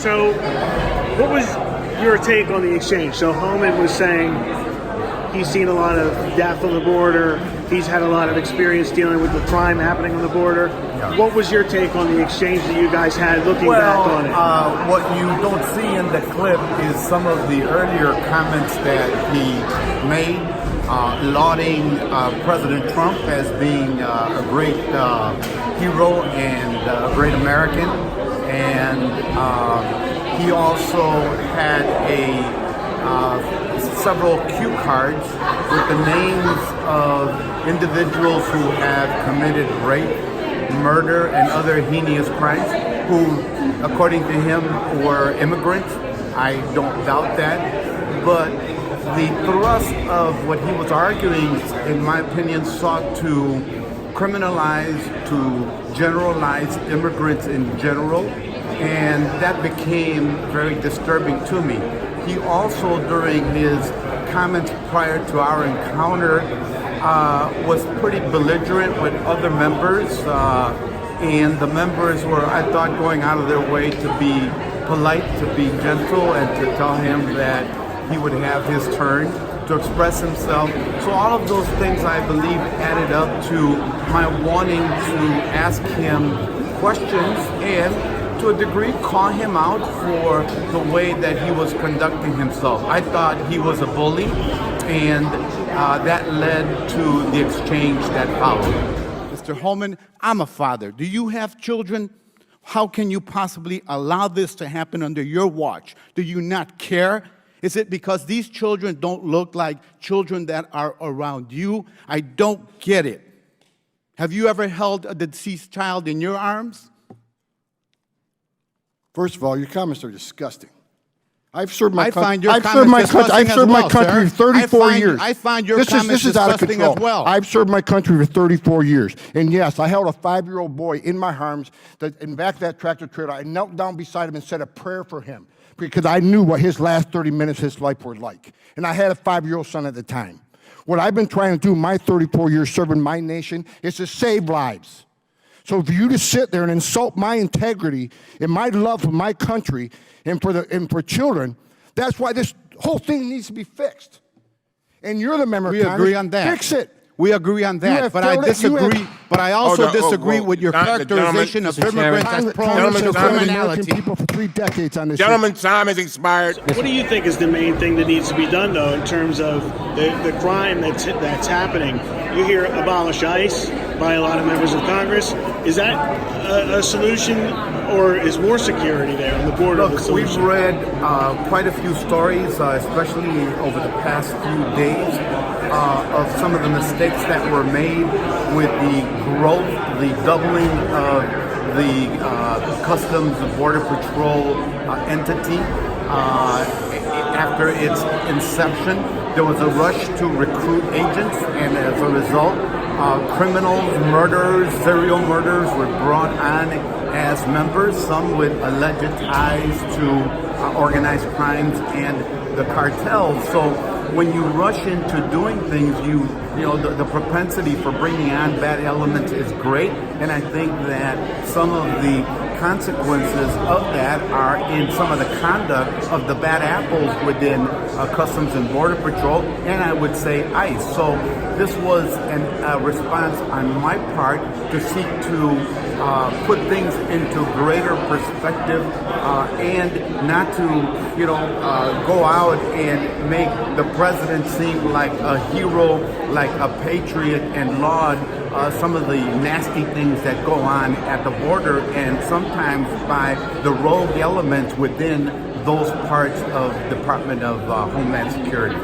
So, what was your take on the exchange? So, Homan was saying he's seen a lot of death on the border. He's had a lot of experience dealing with the crime happening on the border. Yeah. What was your take on the exchange that you guys had looking back on it? What you don't see in the clip is some of the earlier comments that he made, lauding President Trump as being a great hero and a great American. And he also had several cue cards with the names of individuals who have committed rape, murder, and other heinous crimes, who, according to him, were immigrants. I don't doubt that. But the thrust of what he was arguing, in my opinion, sought to criminalize, to generalize immigrants in general, and that became very disturbing to me. He also, during his comments prior to our encounter, was pretty belligerent with other members, and the members were, I thought, going out of their way to be polite, to be gentle, and to tell him that he would have his turn to express himself. So all of those things, I believe, added up to my wanting to ask him questions and, to a degree, call him out for the way that he was conducting himself. I thought he was a bully, and that led to the exchange that followed. Mr. Homan, I'm a father. Do you have children? How can you possibly allow this to happen under your watch? Do you not care? Is it because these children don't look like children that are around you? I don't get it. Have you ever held a deceased child in your arms? First of all, your comments are disgusting. I've served my country. I've served my country for 34 years. I find your comments disgusting as well. I've served my country for 34 years. And yes, I held a 5-year-old boy in my arms in back of that tractor trailer. I knelt down beside him and said a prayer for him because I knew what his last 30 minutes of his life were like. And I had a 5-year-old son at the time. What I've been trying to do my 34 years serving my nation is to save lives. So for you to sit there and insult my integrity and my love for my country and for children, that's why this whole thing needs to be fixed. And you're the member of Congress. We agree on that. Fix it. We agree on that, but I disagree. But I also disagree with your characterization of immigrants as prone to criminality. People for 3 decades on this. Gentleman's time has expired. What do you think is the main thing that needs to be done, though, in terms of the crime that's happening? You hear abolish ICE by a lot of members of Congress. Is that a solution, or is more security there on the border? Look, we've read quite a few stories, especially over the past few days, of some of the mistakes that were made with the growth, the doubling of the Customs and Border Patrol entity. After its inception, there was a rush to recruit agents, and as a result, criminals, murderers, serial murderers were brought on as members, some with alleged ties to organized crimes and the cartels. So when you rush into doing things, the propensity for bringing on bad elements is great, and I think that some of the consequences of that are in some of the conduct of the bad apples within Customs and Border Patrol, and I would say ICE. So this was a response on my part to seek to put things into greater perspective and not to, go out and make the president seem like a hero, like a patriot, and laud some of the nasty things that go on at the border, and sometimes by the rogue elements within those parts of Department of Homeland Security.